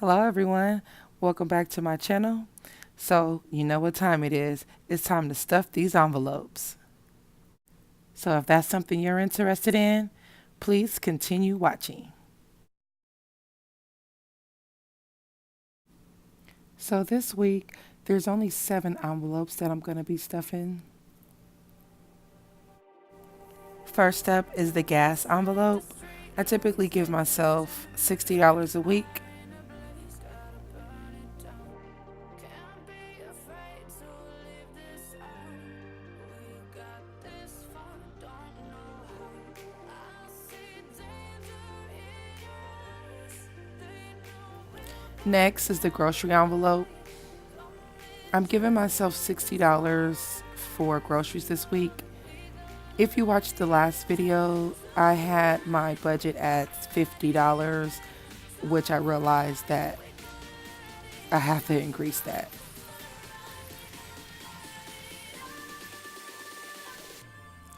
Hello everyone, welcome back to my channel. So you know what time it is. It's time to stuff these envelopes. So if that's something you're interested in, please continue watching. So this week, there's only 7 envelopes that I'm going to be stuffing. First up is the gas envelope. I typically give myself $60 a week. Next is the grocery envelope. I'm giving myself $60 for groceries this week. If you watched the last video, I had my budget at $50, which I realized that I have to increase that.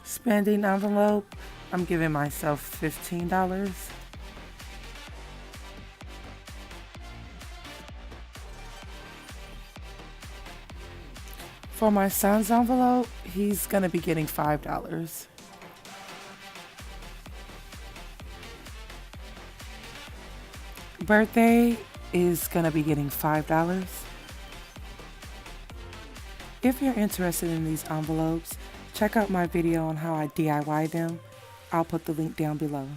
Spending envelope, I'm giving myself $15. For my son's envelope, he's going to be getting $5. Birthday is going to be getting $5. If you're interested in these envelopes, check out my video on how I DIY them. I'll put the link down below.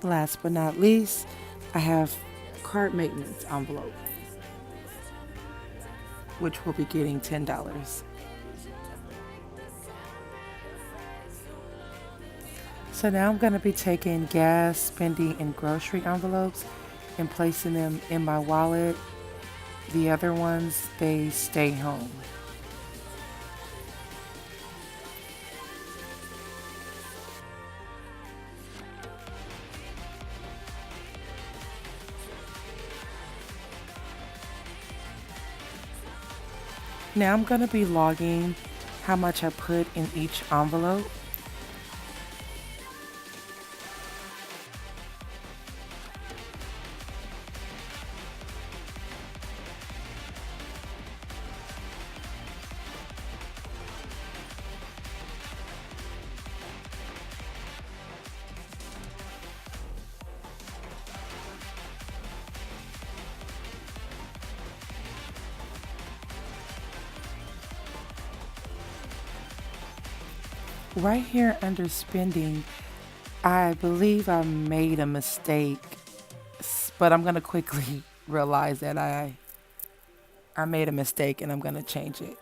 Last but not least, I have card maintenance envelope, which will be getting $10. So now I'm going to be taking gas, spending, and grocery envelopes and placing them in my wallet. The other ones, they stay home. Now I'm going to be logging how much I put in each envelope. Right here under spending, I believe I made a mistake, but I'm going to quickly realize that I made a mistake and I'm going to change it.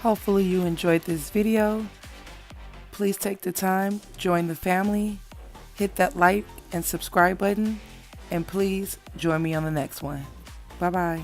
Hopefully you enjoyed this video. Please take the time, join the family, hit that like and subscribe button, and please join me on the next one. Bye-bye.